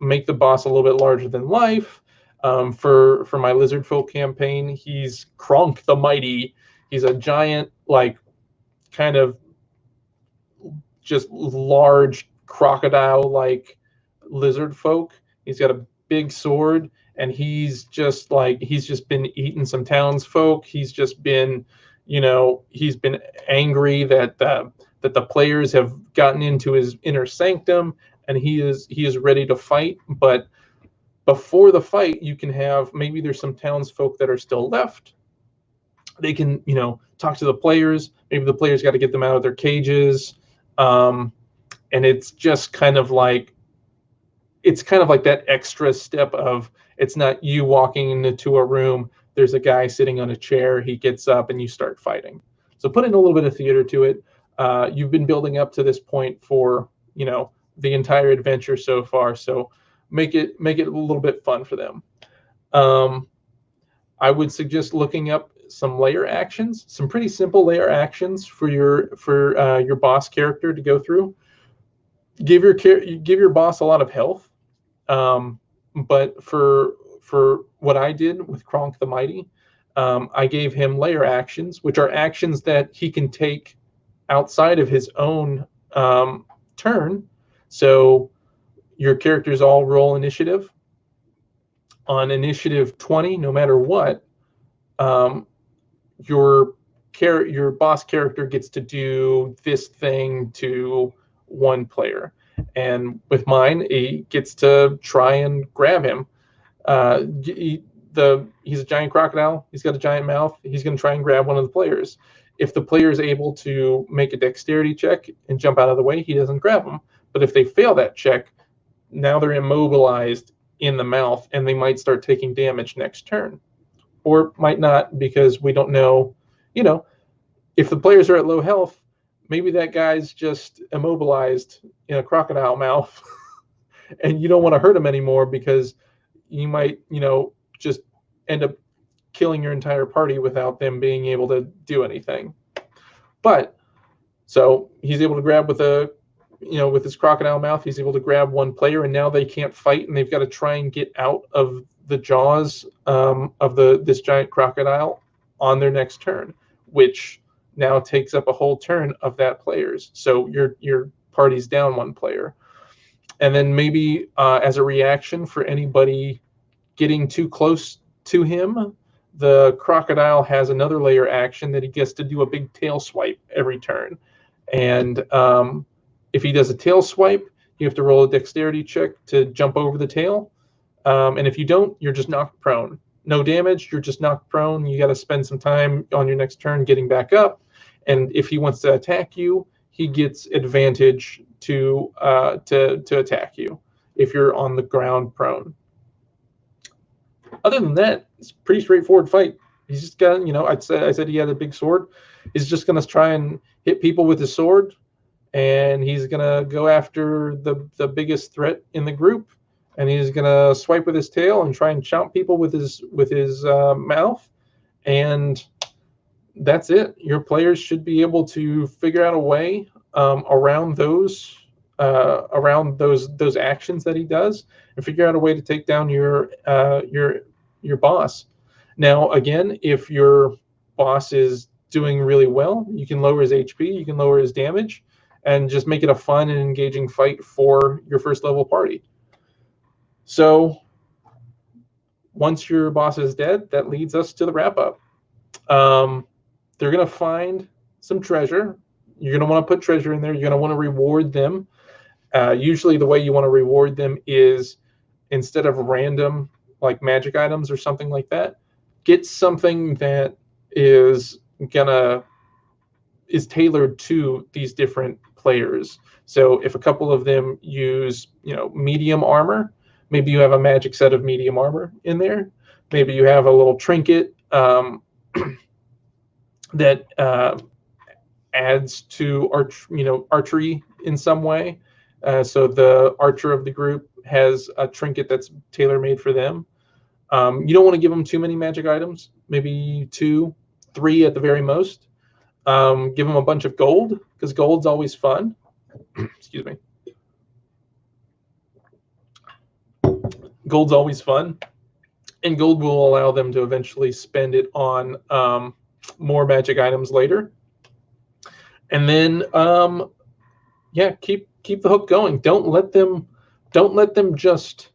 make the boss a little bit larger than life. For my lizard folk campaign, he's Kronk the Mighty. He's a giant, kind of just large crocodile-like lizard folk. He's got a big sword, and he's just been eating some townsfolk. He's just been, he's been angry that the players have gotten into his inner sanctum, and he is ready to fight. But before the fight, you can have, maybe there's some townsfolk that are still left. They can, talk to the players. Maybe the players got to get them out of their cages. And it's just kind of like that extra step of, it's not you walking into a room, there's a guy sitting on a chair, he gets up and you start fighting. So put in a little bit of theater to it. You've been building up to this point for, the entire adventure so far. So make it a little bit fun for them. I would suggest looking up some layer actions, some pretty simple layer actions for your boss character to go through. Give your boss a lot of health, but for what I did with Kronk the Mighty, I gave him layer actions, which are actions that he can take outside of his own turn. So your characters all roll initiative. On initiative 20, no matter what, your boss character gets to do this thing to one player. And with mine, he gets to try and grab him. He's a giant crocodile. He's got a giant mouth. He's going to try and grab one of the players. If the player is able to make a dexterity check and jump out of the way, he doesn't grab him. But if they fail that check, now they're immobilized in the mouth, and they might start taking damage next turn, or might not, because we don't know. If the players are at low health, maybe that guy's just immobilized in a crocodile mouth, and you don't want to hurt him anymore, because you might, just end up killing your entire party without them being able to do anything. But so he's able to grab with his crocodile mouth, he's able to grab one player, and now they can't fight, and they've got to try and get out of the jaws of this giant crocodile on their next turn, which now takes up a whole turn of that player's. So your party's down one player. And then maybe as a reaction for anybody getting too close to him, the crocodile has another layer action that he gets to do a big tail swipe every turn. And if he does a tail swipe, you have to roll a dexterity check to jump over the tail. And if you don't, you're just knocked prone. No damage, you're just knocked prone. You got to spend some time on your next turn getting back up. and if he wants to attack you, he gets advantage to attack you if you're on the ground prone. Other than that, it's a pretty straightforward fight. He's just got, I said he had a big sword. He's just going to try and hit people with his sword, and he's going to go after the biggest threat in the group, and he's going to swipe with his tail and try and chomp people with his mouth, and that's it. Your players should be able to figure out a way around those actions that he does, and figure out a way to take down your boss. Now, again, if your boss is doing really well, you can lower his HP, you can lower his damage, and just make it a fun and engaging fight for your first level party. So once your boss is dead, that leads us to the wrap up. They're going to find some treasure. You're going to want to put treasure in there. You're going to want to reward them. Usually the way you want to reward them is, instead of random like magic items or something like that, get something that is tailored to these different players. So if a couple of them use, medium armor, maybe you have a magic set of medium armor in there. Maybe you have a little trinket that adds to archery in some way. So the archer of the group has a trinket that's tailor-made for them. You don't want to give them too many magic items, maybe 2, 3 at the very most. Give them a bunch of gold, because gold's always fun. Excuse me. Gold's always fun, and gold will allow them to eventually spend it on more magic items later. And then, keep the hook going. Don't let them just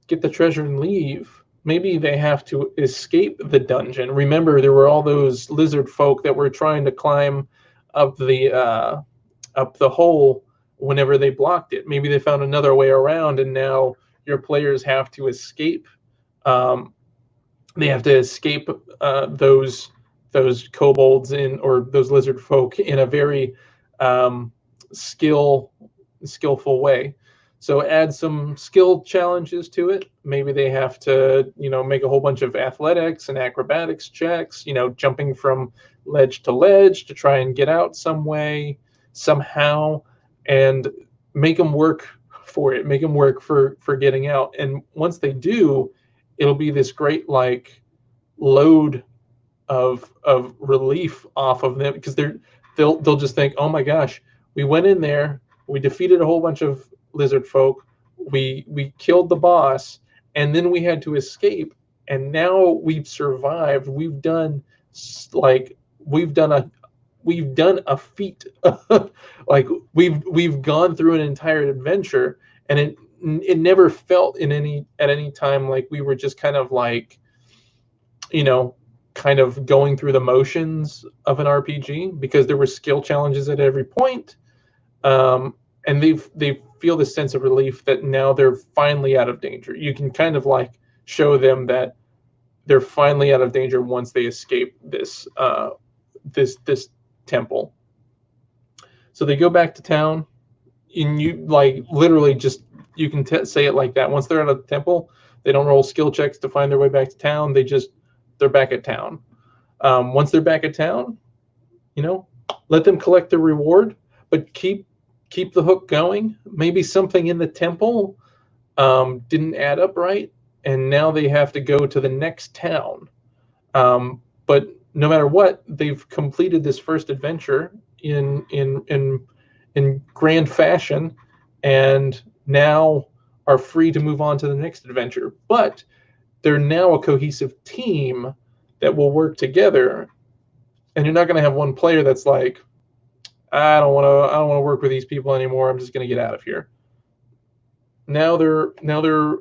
get the treasure and leave. Maybe they have to escape the dungeon. Remember, there were all those lizard folk that were trying to climb up the hole whenever they blocked it. Maybe they found another way around, and now your players have to escape. They have to escape those kobolds or those lizard folk in a very skillful way. So add some skill challenges to it. Maybe they have to, make a whole bunch of athletics and acrobatics checks, jumping from ledge to ledge to try and get out some way, somehow, and make them work for it. Make them work for getting out. And once they do, it'll be this great load of relief off of them, because they'll just think, oh my gosh, we went in there, we defeated a whole bunch of lizard folk, we killed the boss, and then we had to escape, and now we've survived. We've done a feat. we've gone through an entire adventure, and it never felt at any time like we were just kind of going through the motions of an RPG, because there were skill challenges at every point. And they feel this sense of relief that now they're finally out of danger. You can kind of show them that they're finally out of danger once they escape this temple. So they go back to town, and you literally just, you can say it like that. Once they're out of the temple, they don't roll skill checks to find their way back to town. They're back at town. Once they're back at town, let them collect the reward, but keep the hook going. Maybe something in the temple didn't add up right, and now they have to go to the next town. But no matter what, they've completed this first adventure in grand fashion, and now are free to move on to the next adventure. But they're now a cohesive team that will work together, and you're not going to have one player that's like, I don't want to work with these people anymore, I'm just going to get out of here. Now they're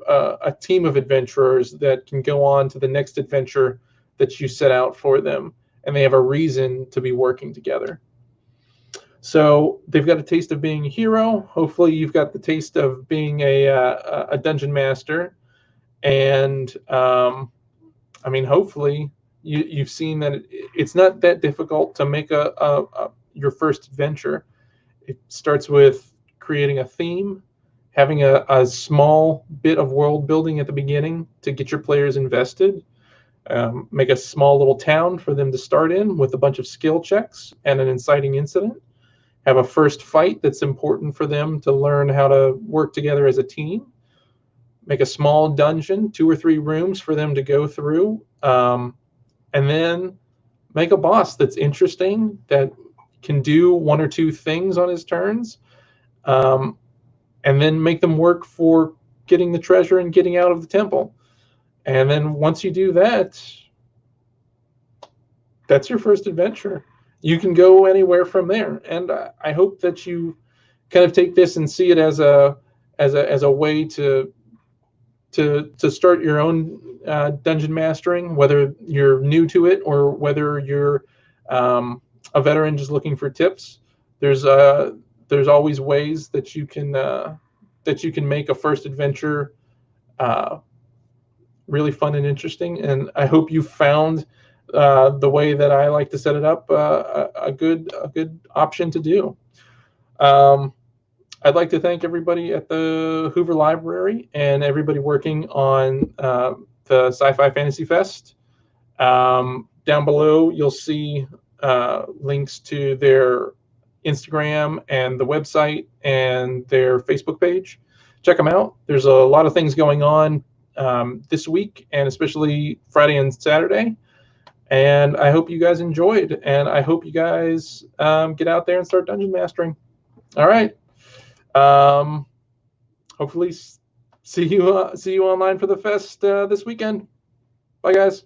a team of adventurers that can go on to the next adventure that you set out for them, and they have a reason to be working together. So they've got a taste of being a hero. Hopefully you've got the taste of being a dungeon master. And hopefully you've seen that it's not that difficult to make your first adventure. It starts with creating a theme, having a small bit of world building at the beginning to get your players invested. Make a small little town for them to start in with a bunch of skill checks and an inciting incident. Have a first fight that's important for them to learn how to work together as a team. Make a small dungeon, 2 or 3 rooms for them to go through, and then make a boss that's interesting, that can do 1 or 2 things on his turns, and then make them work for getting the treasure and getting out of the temple. And then once you do that, that's your first adventure. You can go anywhere from there. And I hope that you kind of take this and see it as a way to start your own dungeon mastering, whether you're new to it or whether you're a veteran just looking for tips. There's always ways that you can make a first adventure really fun and interesting. And I hope you found the way that I like to set it up a good option to do. I'd like to thank everybody at the Hoover Library and everybody working on the Sci-Fi Fantasy Fest. Down below, you'll see links to their Instagram and the website and their Facebook page. Check them out. There's a lot of things going on this week, and especially Friday and Saturday. And I hope you guys enjoyed, and I hope you guys get out there and start dungeon mastering. All right. Hopefully see you online for the fest this weekend. Bye, guys.